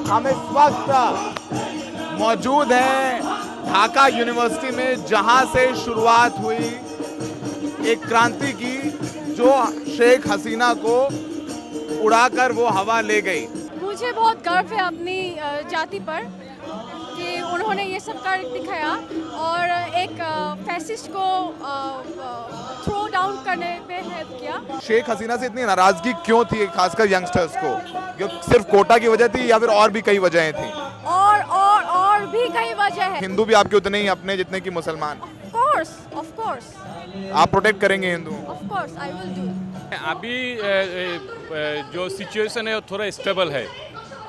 हम इस वक्त मौजूद हैं ढाका यूनिवर्सिटी में, जहां से शुरुआत हुई एक क्रांति की जो शेख हसीना को उड़ाकर वो हवा ले गई। मुझे बहुत गर्व है अपनी जाति पर कि उन्होंने ये सब कर दिखाया और एक फैसिस्ट को थ्रो डाउन करने पे हेल्प किया। शेख हसीना से इतनी नाराजगी क्यों थी, खासकर यंगस्टर्स को? क्यों सिर्फ कोटा की वजह थी या फिर और भी कई वजहें थी? और भी कई वजह है। हिंदू भी आपके उतने ही अपने जितने की मुसलमान? ऑफ कोर्स आप प्रोटेक्ट करेंगे हिंदुओं? Of course I will do. अभी जो सिचुएशन है वो थोड़ा स्टेबल है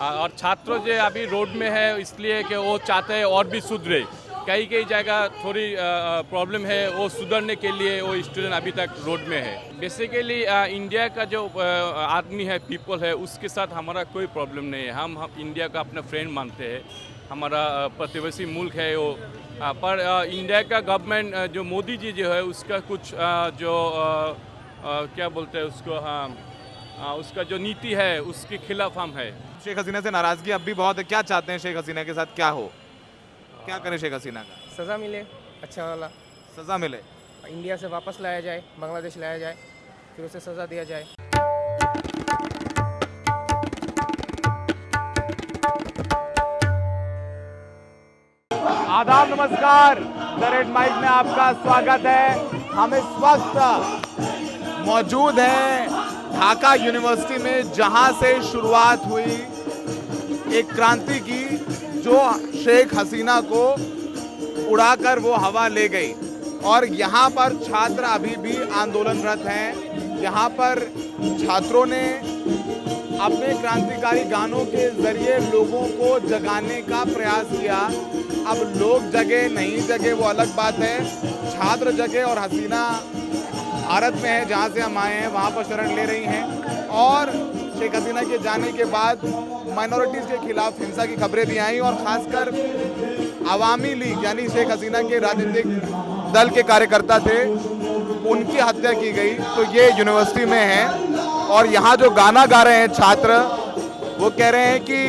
और छात्र जो अभी रोड में है इसलिए कि वो चाहते हैं और भी सुधरे। कई कई जगह थोड़ी प्रॉब्लम है, वो सुधरने के लिए वो स्टूडेंट अभी तक रोड में है। बेसिकली इंडिया का जो आदमी है, पीपल है, उसके साथ हमारा कोई प्रॉब्लम नहीं है। हम इंडिया का अपना फ्रेंड मानते हैं, हमारा प्रतिवेशी मुल्क है वो। पर इंडिया का गवर्नमेंट जो मोदी जी जो है उसका कुछ जो क्या बोलते हैं उसको, उसका जो नीति है उसके खिलाफ हम है। शेख हसीना से नाराजगी अब भी बहुत है, क्या चाहते हैं शेख हसीना के साथ क्या हो? क्या करें शेख हसीना का? सज़ा मिले, अच्छा वाला सजा मिले, इंडिया से वापस लाया जाए, बांग्लादेश लाया जाए, फिर उसे सज़ा दिया जाए। आदाब, नमस्कार, द रेड माइक में आपका स्वागत है। हम इस वक्त मौजूद हैं ढाका यूनिवर्सिटी में, जहां से शुरुआत हुई एक क्रांति की जो शेख हसीना को उड़ाकर वो हवा ले गई। और यहाँ पर छात्र अभी भी आंदोलनरत हैं। यहाँ पर छात्रों ने अपने क्रांतिकारी गानों के जरिए लोगों को जगाने का प्रयास किया। अब लोग जगे नहीं जगे वो अलग बात है, छात्र जगे और हसीना भारत में है जहाँ से हम आए हैं वहाँ पर शरण ले रही हैं। और शेख हसीना के जाने के बाद माइनॉरिटीज़ के खिलाफ हिंसा की खबरें भी आई और ख़ासकर अवामी लीग यानी शेख हसीना के राजनीतिक दल के कार्यकर्ता थे, उनकी हत्या की गई। तो ये यूनिवर्सिटी में है और यहाँ जो गाना गा रहे हैं छात्र, वो कह रहे हैं कि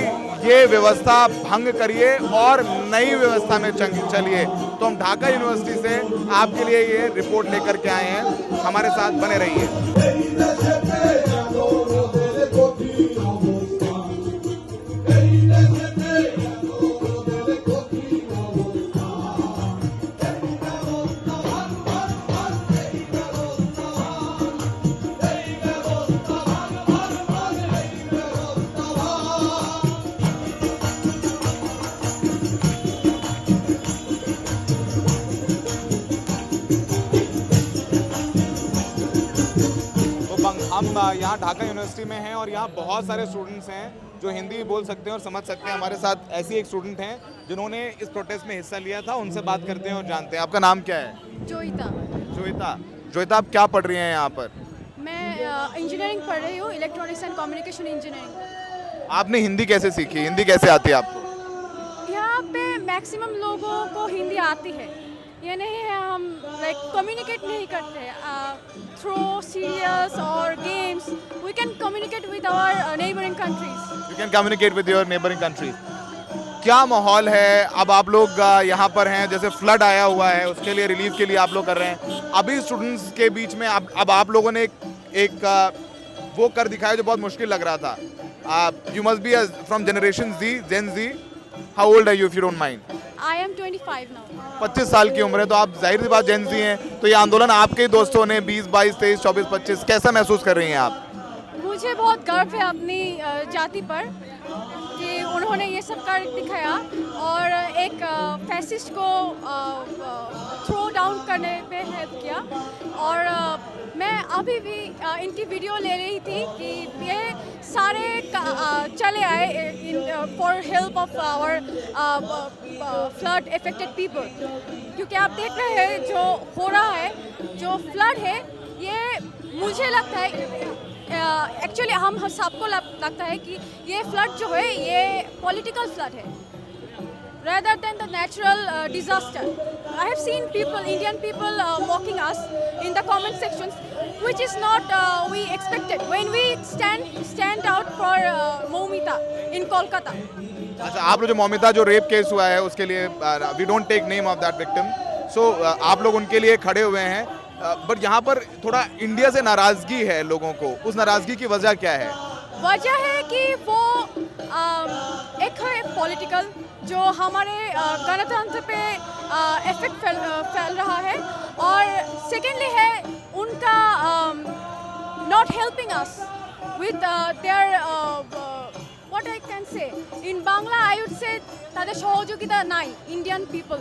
ये व्यवस्था भंग करिए और नई व्यवस्था में चलिए। तो हम ढाका यूनिवर्सिटी से आपके लिए ये रिपोर्ट लेकर के आए हैं, हमारे साथ बने रहिए। हम यहाँ ढाका यूनिवर्सिटी में हैं और यहाँ बहुत सारे स्टूडेंट्स हैं जो हिंदी बोल सकते हैं और समझ सकते हैं। हमारे साथ ऐसी एक स्टूडेंट हैं जिन्होंने इस प्रोटेस्ट में हिस्सा लिया था, उनसे बात करते हैं और जानते हैं। आपका नाम क्या है? जोईता, आप क्या पढ़ रही हैं यहाँ पर? मैं इंजीनियरिंग पढ़ रही हूँ, इलेक्ट्रॉनिक्स एंड कम्युनिकेशन इंजीनियरिंग। आपने हिंदी कैसे सीखी, हिंदी कैसे आती है आपको? यहाँ पे मैक्सिमम लोगों को हिंदी आती है, ये नहीं है हम लाइक कम्युनिकेट नहीं करते थ्रू सीरियल्स और games. We can communicate with our neighbouring countries. You can communicate with your neighbouring countries. क्या माहौल है? अब आप लोग यहाँ पर हैं, जैसे फ्लड आया हुआ है उसके लिए रिलीफ के लिए आप लोग कर रहे हैं। अभी स्टूडेंट्स के बीच में अब आप लोगों ने एक वो कर दिखाया जो बहुत मुश्किल लग रहा था। You must be from generation Z, Gen Z. How old are you if you don't mind? I am 25 now. 25 साल की उम्र है, तो आप जाहिर सी बात जेन जी हैं। तो ये आंदोलन आपके दोस्तों ने 20, 22, 23, 24, 25 कैसा महसूस कर रही हैं आप? मुझे बहुत गर्व है अपनी जाति पर कि उन्होंने ये सब कर दिखाया और एक फैसिस्ट को थ्रो डाउन करने पे हेल्प किया। और मैं अभी भी इनकी वीडियो ले रही थी कि ये सारे चले आए for help of our flood affected people. क्योंकि आप देख रहे हैं जो हो रहा है, जो फ्लड है, ये मुझे लगता है एक्चुअली हम सबको लगता है कि ये फ्लड जो है ये पॉलिटिकल फ्लड है rather than the natural disaster. I have seen people, Indian people mocking us in the comment sections, which is not we expected when we stand out for Moumita in Kolkata. अच्छा, आप लोग जो मौमिता जो rape case हुआ है उसके लिए we don't take name of that victim, so आप लोग उनके लिए खड़े हुए हैं, बट यहाँ पर थोड़ा इंडिया से नाराजगी है लोगों को, उस नाराजगी की वजह क्या है? वजह है कि वो एक है पॉलिटिकल जो हमारे गणतंत्र पे इफेक्ट फैल रहा है, और सेकेंडली है उनका not helping us with their what I can say in Bangla, I would say তাদের সহযোগিতা নাই इंडियन पीपल।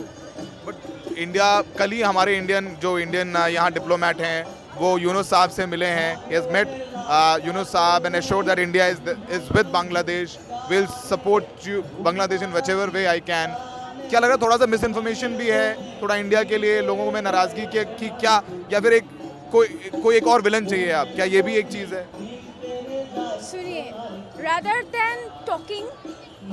बट इंडिया, कल ही हमारे इंडियन यहाँ डिप्लोमेट हैं वो यूनुस साहब से मिले हैं, he has met यूनुस साहब and assured that India is with Bangladesh, will support you Bangladesh in whichever way I can। क्या लग रहा है, थोड़ा सा मिस इन्फॉर्मेशन भी है थोड़ा इंडिया के लिए, लोगों में नाराजगी की क्या, या फिर कोई एक और विलन चाहिए आप, क्या ये भी एक चीज़ है? सुनिए, rather than talking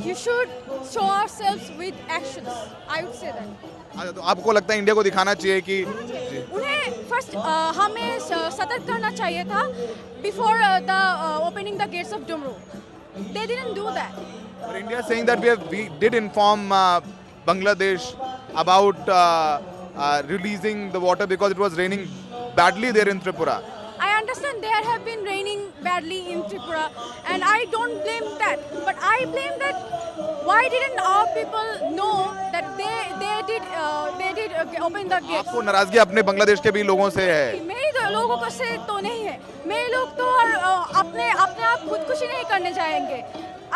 you should show ourselves with actions, I would say that। अच्छा, तो आपको लगता है इंडिया को दिखाना चाहिए कि उन्हें फर्स्ट हमें सतर्क करना चाहिए था before the opening the gates of Dumru, they didn't do that। But India is saying that we did inform Bangladesh about releasing the water because it was raining badly there in Tripura। I understand there have been raining badly in Tripura and I don't blame that, but I blame that why didn't our people know that they did open the gates। आपको नाराजगी अपने बांग्लादेश के भी लोगों से है? मेरी तो लोगों को से तो नहीं है, मेरे लोग तो अपने आप खुदकुशी नहीं करने जाएंगे,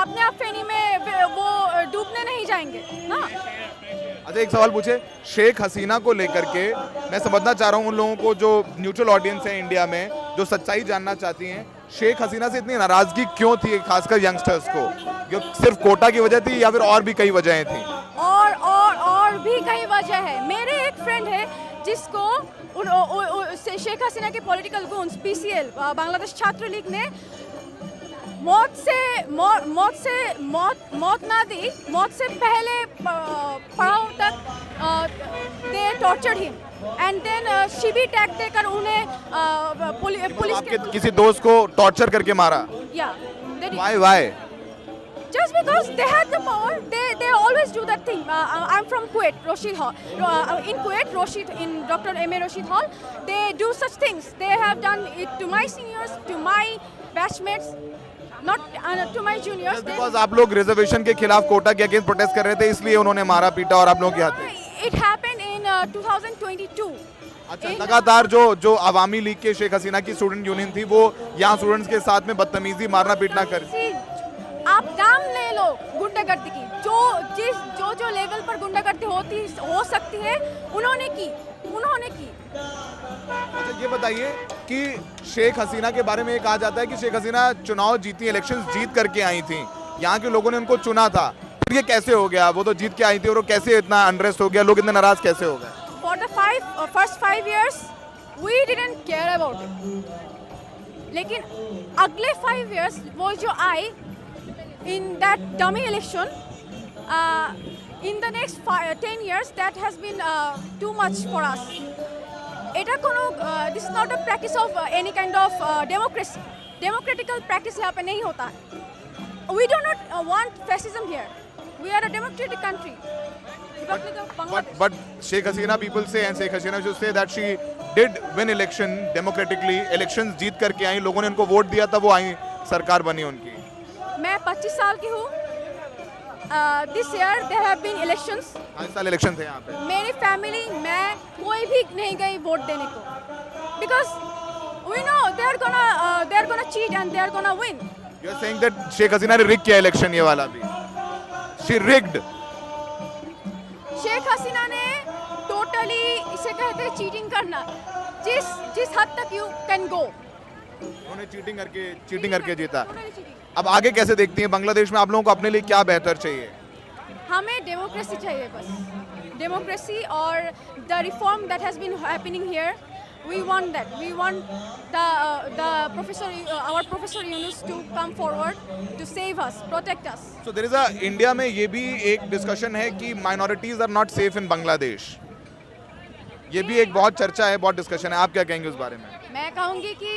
अपने आप फेनी में वो डूबने नहीं जाएंगे ना। अच्छा, एक सवाल पूछे, शेख हसीना को लेकर के मैं समझना चाह रहा हूँ उन लोगों को जो न्यूट्रल ऑडियंस है इंडिया में, जो सच्चाई जानना चाहती हैं, शेख हसीना से इतनी नाराजगी क्यों थी, खासकर यंगस्टर्स को? ये सिर्फ कोटा की वजह थी या फिर और भी कई वजहें थी? और भी कई वजह है। मेरे एक फ्रेंड है जिसको शेख हसीना के पॉलिटिकल गुन्स पीसीएल बांग्लादेश छात्र लीग ने मौत ना दी, मौत से पहले पड़ाव तक they tortured him and then शिबी टैग देकर उन्हें पुलिस आपके किसी दोस्त को टॉर्चर करके मारा? या why? Just because they had the power, they always do that thing। I'm from Kuwait, Rashid Hall। In Kuwait, in Dr. M.A. Rashid Hall, they do such things। They have done it to my seniors, to my batchmates, not to my juniors। Because आप लोग reservation के खिलाफ कोटा के against protest कर रहे थे, इसलिए उन्होंने मारा पीटा और आप लोगों के हाथ। It happened in 2022। अच्छा, लगातार जो अवामी लीग के शेख हसीना की स्टूडेंट यूनियन थी वो यहाँ स्टूडेंट्स के साथ में बदतमीजी मारना पीटना कर। आप नाम ले लो गुंडागर्दी की, जो लेवल पर गुंडागर्दी हो सकती है उन्होंने की। अच्छा, ये बताइए कि शेख हसीना के बारे में ये कहा जाता है कि शेख हसीना चुनाव जीती, इलेक्शंस जीत करके आई थी, यहाँ के लोगों ने उनको चुना था, फिर ये कैसे हो गया? वो तो जीत के आई थी और वो कैसे इतना अनरेस्ट हो गया, लोग इतने नाराज कैसे हो गए? For the first 5 years we didn't care about it, लेकिन अगले 5 years वो जो आए in that dummy election, in the next 10 years that has been too much for us। এটা কোনো this is not a practice of any kind of democracy। democratical practice यहाँ पे नहीं होता है। we do not want fascism here, we are a democratic country। But Sheikh Hasina, people say, and Sheikh Hasina should say that she did win election democratically, elections जीत करके आई, लोगों ने उनको vote दिया तब वो आई, सरकार बनी उनकी। मैं 25 साल की हूँ। This year there have been elections. इस साल इलेक्शन थे यहाँ पे। मेरी फैमिली, मैं कोई भी नहीं गई वोट देने को, because we know they are gonna cheat and they are gonna win. You are saying that Sheikh Hasina ने रिग किया इलेक्शन, ये वाला भी? She rigged. शेख हसीना ने टोटली, इसे कहते हैं चीटिंग करना, जिस हद तक यू कैन गो। उन्होंने चीटिंग करके जीता। अब आगे कैसे देखती हैं बांग्लादेश में, आप लोगों को अपने लिए क्या बेहतर चाहिए? हमें डेमोक्रेसी चाहिए, बस डेमोक्रेसी और the reform that has been happening here, we want that। we want our professor Yunus to come forward to save us, protect us। So there is a India में ये भी एक डिस्कशन है कि minorities are not safe in Bangladesh, ये भी एक बहुत चर्चा है, बहुत डिस्कशन है, आप क्या कहेंगे उस बारे में? मैं कहूँगी कि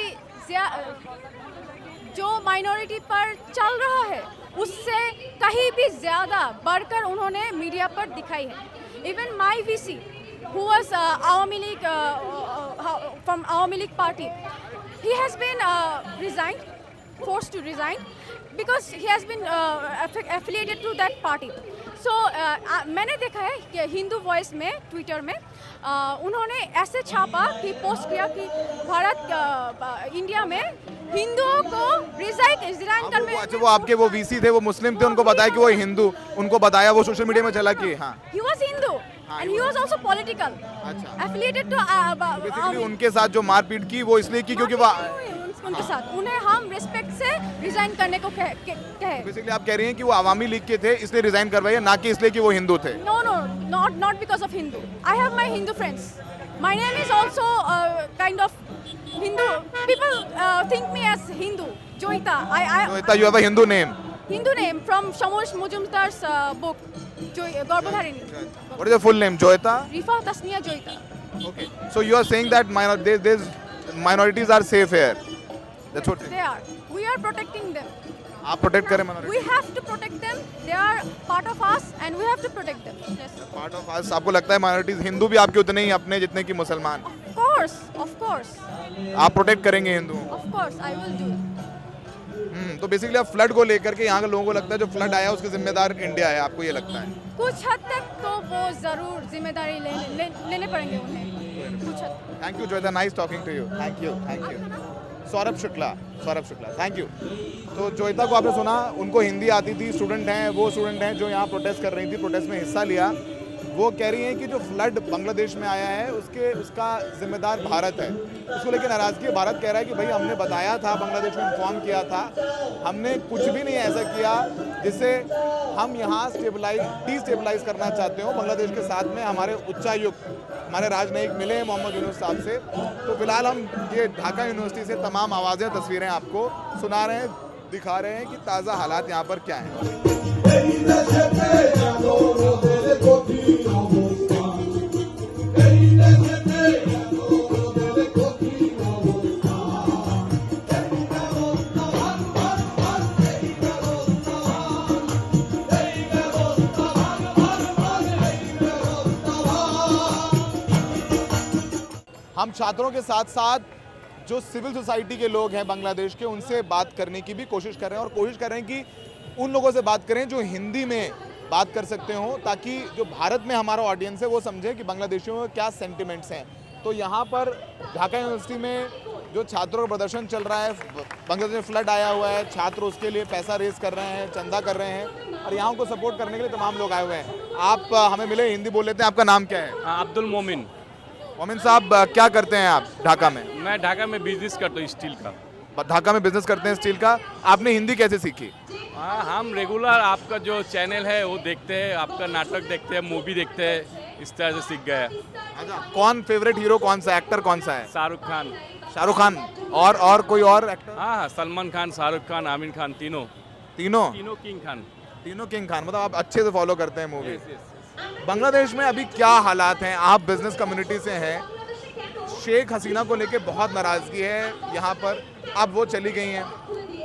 जो माइनॉरिटी पर चल रहा है उससे कहीं भी ज़्यादा बढ़कर उन्होंने मीडिया पर दिखाई है। Even my VC who was Awami League from Awami League party, he has been resigned, forced to resign because he has been affiliated to that party. So मैंने देखा है कि हिंदू वॉइस में ट्विटर में उन्होंने ऐसे छापा कि पोस्ट किया कि भारत इंडिया में हिंदुओं को रिजाइन करने। अच्छा, वो आपके वो वीसी थे, वो मुस्लिम थे, उनको बताया कि वो हिंदू, उनको बताया, वो सोशल मीडिया में चला कि हाँ he was Hindu and he was also political, affiliated to basically उनके साथ जो मारपीट की वो इसलिए की क्योंकि वो उनके साथ उन्हें हम रिस्पेक्ट से रिजाइन करने को कहे। बेसिकली आप कह रही हैं कि वो आवामी लीग के थे इसलिए रिजाइन करवाइए, ना कि इसलिए कि वो हिंदू थे। No, not because of Hindu. I have my Hindu friends. My name is also kind of Hindu. People think me as Hindu. Joita. Joita, you have a Hindu name. Hindu name from Shamosh Mujumdar's book, Garbhodharini. What is your full name? Joita? Rifa Tasniya Joita. Okay. So you are saying that minorities are safe here. That's what They are. We are protecting them. आप protect करें minorities? We have to protect them. They are part of us and we have to protect them. Yes. Part of us. आपको लगता है minorities Hindu भी आपके उतने ही अपने जितने की मुसलमान? Of course. आप प्रोटेक्ट करेंगे हिंदुओं? Of course, I will do. तो बेसिकली आप फ्लड को लेकर के यहाँ के लोगों को लगता है जो फ्लड आया उसके जिम्मेदार इंडिया है, आपको ये लगता है? कुछ हद तक तो वो जरूर जिम्मेदारी लेने पड़ेंगे उन्हें, कुछ हद तक। Thank you Joyita, nice talking to you. Thank you. Saurabh Shukla, thank you. तो जोयता को आपने सुना, उनको हिंदी आती थी, स्टूडेंट हैं, वो स्टूडेंट हैं जो यहाँ प्रोटेस्ट कर रही थी, प्रोटेस्ट में हिस्सा लिया। वो कह रही हैं कि जो फ्लड बांग्लादेश में आया है उसका जिम्मेदार भारत है। उसको लेकर नाराज़गी है। भारत कह रहा है कि भाई हमने बताया था, बांग्लादेश को इन्फॉर्म किया था, हमने कुछ भी नहीं ऐसा किया जिससे हम यहाँ डिस्टेबलाइज करना चाहते हो। बांग्लादेश के साथ में हमारे उच्चायुक्त, हमारे राजनयिक मिले हैं मोहम्मद यूनुस साहब से। तो फिलहाल हम ये ढाका यूनिवर्सिटी से तमाम आवाज़ें, तस्वीरें आपको सुना रहे हैं, दिखा रहे हैं कि ताज़ा हालात यहाँ पर क्या हैं। हम छात्रों के साथ साथ जो सिविल सोसाइटी के लोग हैं बांग्लादेश के, उनसे बात करने की भी कोशिश कर रहे हैं और कोशिश कर रहे हैं कि उन लोगों से बात करें जो हिंदी में बात कर सकते हो, ताकि जो भारत में हमारा ऑडियंस है वो समझे कि बांग्लादेशियों में क्या सेंटिमेंट्स हैं। तो यहाँ पर ढाका यूनिवर्सिटी में जो छात्रों का प्रदर्शन चल रहा है, बांग्लादेश में फ्लड आया हुआ है, छात्र उसके लिए पैसा रेज कर रहे हैं, चंदा कर रहे हैं और यहाँ को सपोर्ट करने के लिए तमाम लोग आए हुए हैं। आप हमें मिले, हिंदी बोल लेते हैं, आपका नाम क्या है? अब्दुल मोमिन। मोमिन साहब, क्या करते हैं आप ढाका में? मैं ढाका में बिजनेस करता हूँ स्टील का। ढाका में बिजनेस करते हैं स्टील का। आपने हिंदी कैसे सीखी? हाँ, हम रेगुलर आपका जो चैनल है वो देखते हैं, आपका नाटक देखते हैं, मूवी देखते हैं, इस तरह से सीख गए। अच्छा, कौन फेवरेट हीरो कौन सा, एक्टर कौन सा है? शाहरुख खान। शाहरुख खान और कोई और एक्टर? हाँ, सलमान खान, शाहरुख खान, आमिर खान, तीनों किंग खान। मतलब आप अच्छे से फॉलो करते हैं मूवी। बांग्लादेश में अभी क्या हालात हैं? आप बिजनेस कम्युनिटी से हैं, शेख हसीना को लेके बहुत नाराज़गी है यहाँ पर, अब वो चली गई हैं,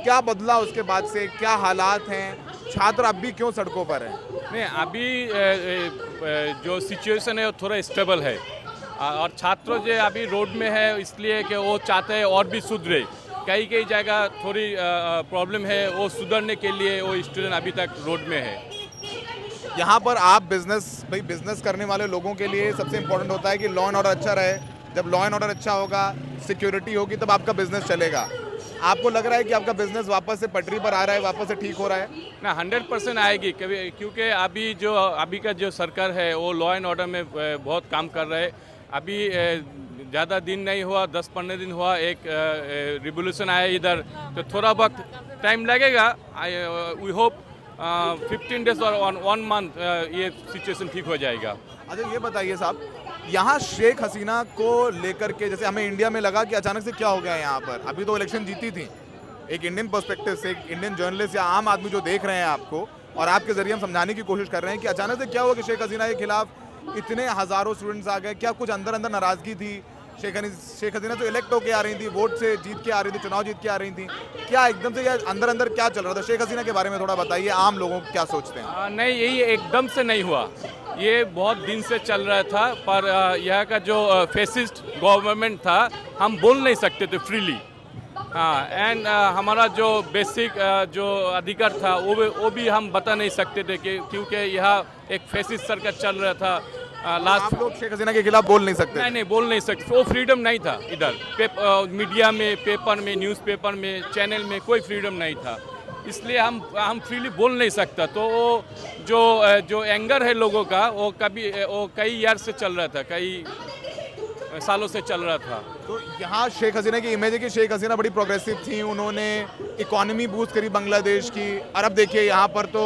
क्या बदला उसके बाद से, क्या हालात हैं? छात्र अब भी क्यों सड़कों पर हैं? नहीं, अभी जो सिचुएशन है वो थोड़ा स्टेबल है और छात्र जो अभी रोड में है इसलिए कि वो चाहते हैं और भी सुधरे। कई जगह थोड़ी प्रॉब्लम है, वो सुधरने के लिए वो स्टूडेंट अभी तक रोड में है। यहाँ पर आप बिजनेस करने वाले लोगों के लिए सबसे इम्पोर्टेंट होता है कि लॉ एंड ऑर्डर अच्छा रहे। जब लॉ एंड ऑर्डर अच्छा होगा, सिक्योरिटी होगी, तब आपका बिजनेस चलेगा। आपको लग रहा है कि आपका बिजनेस वापस से पटरी पर आ रहा है, वापस से ठीक हो रहा है? ना, 100% आएगी, क्योंकि अभी का जो सरकार है वो लॉ एंड ऑर्डर में बहुत काम कर रहा है। अभी ज़्यादा दिन नहीं हुआ, 10-15 दिन हुआ, एक रिवोल्यूशन आया इधर, तो थोड़ा वक्त टाइम लगेगा। वी होप 15 डेज और 1 मंथ ये सिचुएशन ठीक हो जाएगा। अच्छा, ये बताइए साहब, यहाँ शेख हसीना को लेकर के, जैसे हमें इंडिया में लगा कि अचानक से क्या हो गया यहाँ पर, अभी तो इलेक्शन जीती थी, एक इंडियन पर्सपेक्टिव से, एक इंडियन जर्नलिस्ट या आम आदमी जो देख रहे हैं आपको, और आपके जरिए हम समझाने की कोशिश कर रहे हैं कि अचानक से क्या हुआ कि शेख हसीना के खिलाफ इतने हज़ारों स्टूडेंट्स आ गए? क्या कुछ अंदर नाराज़गी थी शेख हसीना तो इलेक्ट होके आ रही थी, वोट से जीत के आ रही थी, चुनाव जीत के आ रही थी, क्या एकदम से यह अंदर अंदर क्या चल रहा था? शेख हसीना के बारे में थोड़ा बताइए, आम लोगों को क्या सोचते हैं? नहीं, यही एकदम से नहीं हुआ, ये बहुत दिन से चल रहा था। पर यहाँ का जो फेसिस्ट गवर्नमेंट था, हम बोल नहीं सकते थे फ्रीली। हाँ, एंड हमारा जो बेसिक जो अधिकार था वो भी हम बता नहीं सकते थे कि क्योंकि यहाँ एक फेसिस्ट सरकार चल रहा था। लास्ट आप लोग शेख हसीना के खिलाफ बोल नहीं सकते? नहीं, बोल नहीं सकते, वो फ्रीडम नहीं था इधर। मीडिया में, पेपर में, न्यूज़पेपर में, चैनल में कोई फ्रीडम नहीं था, इसलिए हम फ्रीली बोल नहीं सकता। तो वो जो एंगर है लोगों का, वो कई ईयर से चल रहा था, कई सालों से चल रहा था। तो यहाँ शेख हसीना की इमेज है कि शेख हसीना बड़ी प्रोग्रेसिव थी, उन्होंने इकोनॉमी बूस्ट करी बांग्लादेश की। और अब देखिए यहाँ पर तो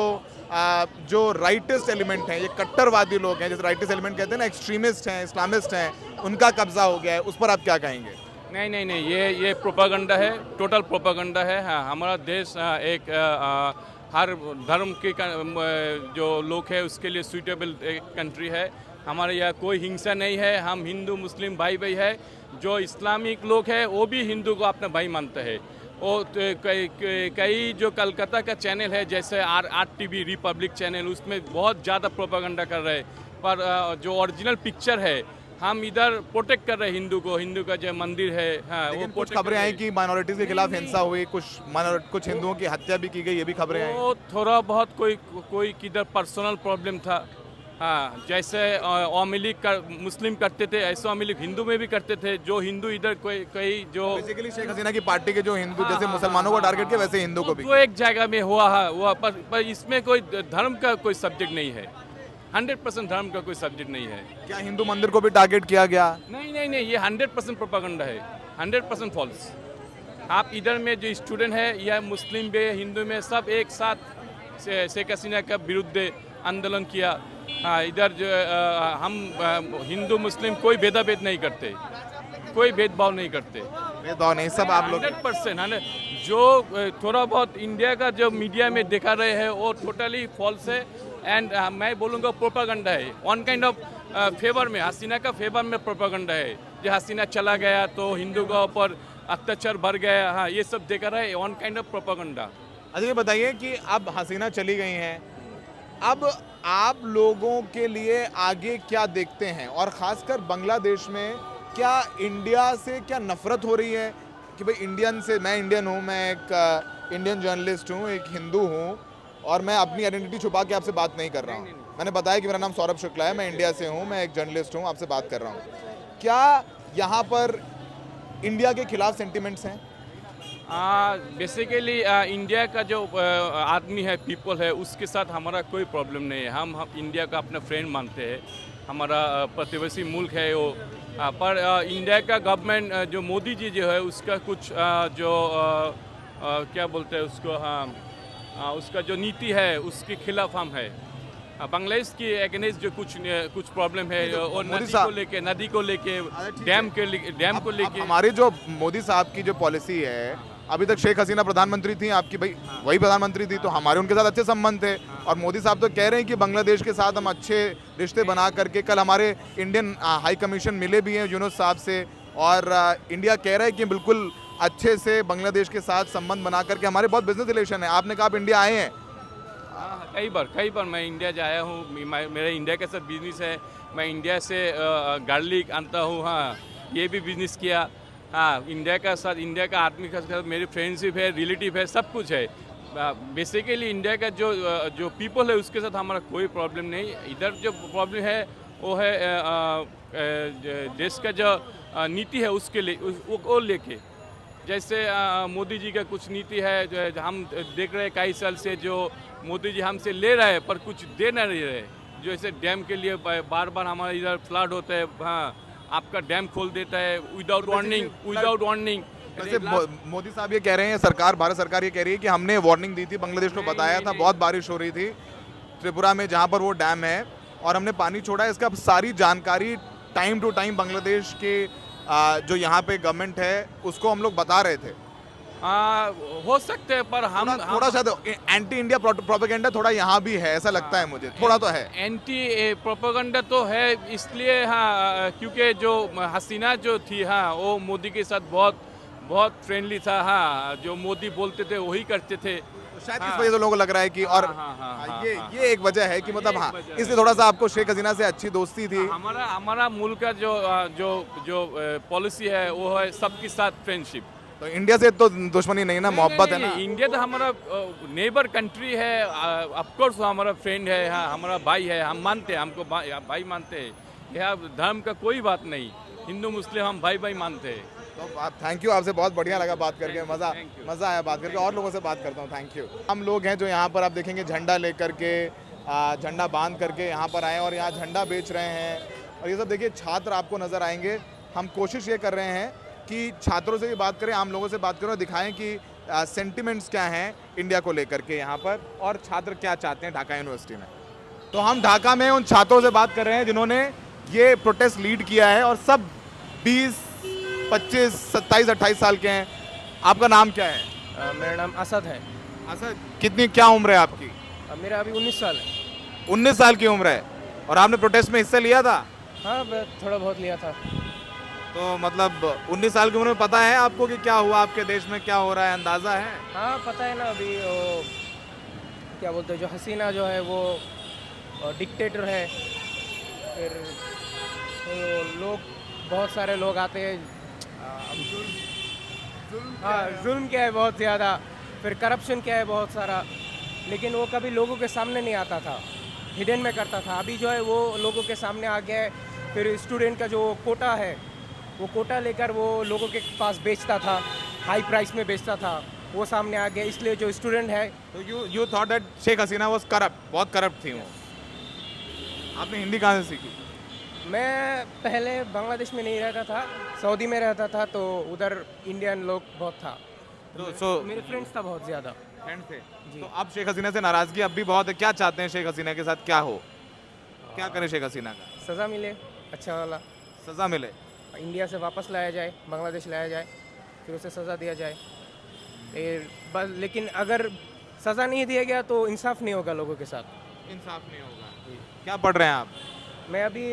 जो राइटिस्ट एलिमेंट हैं, ये कट्टरवादी लोग हैं, जैसे राइटिस्ट एलिमेंट कहते हैं ना, एक्सट्रीमिस्ट हैं, इस्लामिस्ट हैं, उनका कब्जा हो गया है। उस पर आप क्या कहेंगे? नहीं, ये प्रोपागंडा है, टोटल प्रोपागंडा है। हाँ, हमारा देश एक हर धर्म के जो लोग हैं उसके लिए सूटेबल कंट्री है। हमारे यहाँ कोई हिंसा नहीं है, हम हिंदू मुस्लिम भाई भाई है। जो इस्लामिक लोग हैं वो भी हिंदू को अपना भाई मानते हैं। वो कई जो कलकत्ता का चैनल है, जैसे RTV रिपब्लिक चैनल, उसमें बहुत ज़्यादा प्रोपागंडा कर रहे हैं। पर जो ओरिजिनल पिक्चर है, हम इधर प्रोटेक्ट कर रहे हैं हिंदू का जो मंदिर है। हाँ, वो कुछ खबरें आई कि माइनॉरिटीज के खिलाफ हिंसा हुई, कुछ हिंदुओं की हत्या भी की गई, ये भी खबरें आई। वो थोड़ा बहुत कोई किधर पर्सनल प्रॉब्लम था। हाँ, जैसे अवामी लीग मुस्लिम करते थे, ऐसे अवामी लीग हिंदू में भी करते थे। जो हिंदू इधर कोई जो बेसिकली शेख हसीना की पार्टी के जो हिंदू जैसे मुसलमानों को टारगेट किया, वैसे हिंदू को भी वो एक जगह में हुआ पर इसमें कोई धर्म का कोई सब्जेक्ट नहीं है। 100% धर्म का कोई सब्जेक्ट नहीं है। क्या हिंदू मंदिर को भी टारगेट किया गया? नहीं, ये 100% प्रोपागंडा है, 100% फॉल्स। आप इधर में जो स्टूडेंट है या मुस्लिम में, हिंदू में, सब एक साथ शेख हसीना का विरुद्ध आंदोलन किया। हाँ, इधर जो हम हिंदू मुस्लिम कोई भेदाभेद नहीं करते, कोई भेदभाव नहीं करते। भेदभाव नहीं, सब आप लोग 100%। जो थोड़ा बहुत इंडिया का जो मीडिया में दिखा रहे हैं वो टोटली फॉल्स है। एंड मैं बोलूँगा प्रोपागंडा है, वन काइंड ऑफ फेवर में, हसीना का फेवर में प्रोपागंडा है। जो हसीना चला गया तो हिंदू के ऊपर अत्याचार बढ़ गया। हाँ, ये सब देखा रहा है, वन काइंड ऑफ प्रोपागंडा। अच्छा, ये बताइए कि अब हसीना चली गई हैं, अब आप लोगों के लिए आगे क्या देखते हैं? और ख़ासकर बांग्लादेश में क्या इंडिया से क्या नफ़रत हो रही है कि भाई इंडियन से, मैं इंडियन हूँ, मैं एक इंडियन जर्नलिस्ट हूँ, एक हिंदू हूँ, और मैं अपनी आइडेंटिटी छुपा के आपसे बात नहीं कर रहा हूँ। मैंने बताया कि मेरा नाम सौरभ शुक्ला है, मैं इंडिया से हूँ, मैं एक जर्नलिस्ट हूँ, आपसे बात कर रहा हूँ। क्या यहाँ पर इंडिया के खिलाफ सेंटिमेंट्स हैं? बेसिकली इंडिया का जो आदमी है, पीपल है, उसके साथ हमारा कोई प्रॉब्लम नहीं है। हम इंडिया का अपना फ्रेंड मानते हैं, हमारा प्रतिवेशी मुल्क है वो। पर इंडिया का गवर्नमेंट जो मोदी जी जो है, उसका कुछ क्या बोलते हैं उसको, उसका जो नीति है उसके खिलाफ हम है। बांग्लादेश की अगेंस्ट जो कुछ प्रॉब्लम है, और नदी को लेके डैम को लेके हमारी जो मोदी साहब की जो पॉलिसी है, अभी तक शेख हसीना प्रधानमंत्री थी, आपकी भाई वही प्रधानमंत्री थी, तो हमारे उनके साथ अच्छे संबंध थे। और मोदी साहब तो कह रहे हैं कि बांग्लादेश के साथ हम अच्छे रिश्ते बना करके, कल हमारे इंडियन हाई कमीशन मिले भी हैं यूनुस साहब से, और इंडिया कह रहा है कि बिल्कुल अच्छे से बांग्लादेश के साथ संबंध बना करके हमारे बहुत बिजनेस रिलेशन है। आपने कहा आप इंडिया आए हैं? कई बार मैं इंडिया जाया हूँ, मेरा इंडिया के साथ बिजनेस है। मैं इंडिया से गार्लिक आता हूँ, हाँ, ये भी बिजनेस किया। हाँ, इंडिया का आदमी के साथ मेरी फ्रेंडशिप है, रिलेटिव है, सब कुछ है। बेसिकली इंडिया का जो पीपल है उसके साथ हमारा कोई प्रॉब्लम नहीं। इधर जो प्रॉब्लम है वो है देश का जो नीति है उसके लिए, वो लेके। जैसे मोदी जी का कुछ नीति है, जो हम देख रहे हैं कई साल से, जो मोदी जी हमसे ले रहे हैं पर कुछ दे नहीं रहे। जो ऐसे डैम के लिए बार बार हमारे इधर फ्लड होता है, हाँ, आपका डैम खोल देता है विदाउट वार्निंग। वैसे मोदी साहब ये कह रहे हैं, भारत सरकार ये कह रही है कि हमने वार्निंग दी थी, बांग्लादेश को बताया था, बहुत बारिश हो रही थी त्रिपुरा में जहाँ पर वो डैम है, और हमने पानी छोड़ा है। इसका सारी जानकारी टाइम टू टाइम बांग्लादेश के जो यहाँ पे गवर्नमेंट है उसको हम लोग बता रहे थे। हो सकते हैं पर हम थोड़ा सा एंटी इंडिया प्रोपेगेंडा थोड़ा यहाँ भी है, ऐसा लगता है मुझे, थोड़ा तो है। एंटी प्रोपेगेंडा तो है, इसलिए हाँ क्योंकि जो हसीना जो थी हाँ वो मोदी के साथ बहुत बहुत फ्रेंडली था। हाँ जो मोदी बोलते थे वही करते थे। शायद इस वजह से लोगों को लग रहा है कि और ये एक वजह है कि मतलब हाँ इसलिए थोड़ा सा आपको शेख हसीना से अच्छी दोस्ती थी। हमारा मुल्क का जो जो जो पॉलिसी है वो है सबके साथ फ्रेंडशिप। तो इंडिया से तो दुश्मनी नहीं ना, मोहब्बत है ना। इंडिया तो हमारा नेबर कंट्री है, ऑफ कोर्स हमारा फ्रेंड है, हाँ हमारा भाई है, हम मानते हैं, हमको भाई मानते हैं। यह धर्म का कोई बात नहीं, हिंदू मुस्लिम हम भाई भाई मानते हैं। तो आप थैंक यू, आपसे बहुत बढ़िया लगा बात करके, मज़ा आया बात करके। और लोगों से बात करता हूँ, थैंक यू। हम लोग हैं जो यहाँ पर आप देखेंगे झंडा लेकर के, झंडा बांध करके यहाँ पर आए और यहाँ झंडा बेच रहे हैं। और ये सब देखिए छात्र आपको नज़र आएंगे। हम कोशिश ये कर रहे हैं कि छात्रों से भी बात करें, आम लोगों से बात करें और दिखाएं कि सेंटिमेंट्स क्या हैं इंडिया को लेकर के यहाँ पर और छात्र क्या चाहते हैं ढाका यूनिवर्सिटी में। तो हम ढाका में उन छात्रों से बात कर रहे हैं जिन्होंने ये प्रोटेस्ट लीड किया है और सब 20, 25, 27, 28 साल के हैं। आपका नाम क्या है? मेरा नाम असद है। असद, कितनी क्या उम्र है आपकी? मेरा अभी 19 साल है। 19 साल की उम्र है और आपने प्रोटेस्ट में हिस्सा लिया था? हाँ थोड़ा बहुत लिया था। तो मतलब 19 साल की उम्र में पता है आपको कि क्या हुआ आपके देश में, क्या हो रहा है, अंदाज़ा है? हाँ पता है ना, अभी वो क्या बोलते हैं, जो हसीना जो है वो डिक्टेटर है। फिर तो लोग, बहुत सारे लोग आते हैं। हाँ जुल्म क्या है बहुत ज़्यादा, फिर करप्शन क्या है बहुत सारा, लेकिन वो कभी लोगों के सामने नहीं आता था, हिडन में करता था। अभी जो है वो लोगों के सामने आ गया है। फिर स्टूडेंट का जो कोटा है वो कोटा लेकर वो लोगों के पास बेचता था, हाई प्राइस में बेचता था, वो सामने आ गया। इसलिए जो स्टूडेंट है, तो you thought that Sheikh Hasina was corrupt, बहुत करप्ट थी वो। आपने हिंदी कहाँ से सीखी? मैं पहले बांग्लादेश में नहीं रहता था, सऊदी में रहता था, तो उधर इंडियन लोग बहुत था। तो मेरे फ्रेंड्स था बहुत ज़्यादा। फ्रेंड थे। तो अब शेख हसीना से नाराज़गी अब भी बहुत है, क्या चाहते हैं शेख हसीना के साथ क्या हो, क्या करे शेख हसीना का? सज़ा मिले, अच्छा वाला सज़ा मिले, इंडिया से वापस लाया जाए, बांग्लादेश लाया जाए, फिर उसे सज़ा दिया जाए। बस लेकिन अगर सज़ा नहीं दिया गया तो इंसाफ नहीं होगा लोगों के साथ। इंसाफ नहीं होगा। क्या पढ़ रहे हैं आप? मैं अभी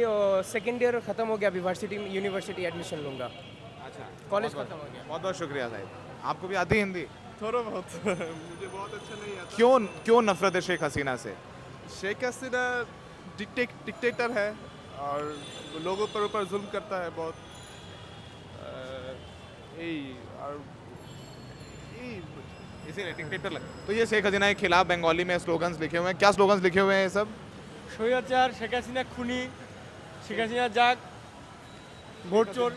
सेकेंड ईयर ख़त्म हो गया, अभी यूनिवर्सिटी एडमिशन लूँगा। अच्छा, कॉलेज ख़त्म हो गया। बहुत बहुत शुक्रिया साहिब। आपको भी आती है हिंदी? थोड़ा बहुत मुझे बहुत अच्छा नहीं आता। क्यों नफरत है शेख हसीना से? शेख हसीना डिक्टेटर है और लोगों पर ऊपर जुल्म करता है बहुत। इसीलिए डिक्टेटर लग। तो ये शेख हसीना के खिलाफ बंगाली में स्लोगन्स लिखे हुए हैं, क्या स्लोगन्स लिखे हुए हैं ये सब? স্বৈরাচার শেখ হাসিনা খুনি, শেখ হাসিনা যাক, ভোট চোর।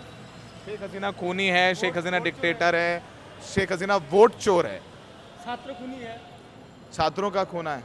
शेख हसीना खूनी है, शेख हसीना डिक्टेटर है, शेख हसीना वोट चोर है, ছাত্র খুনি है। छात्रों का खूना है।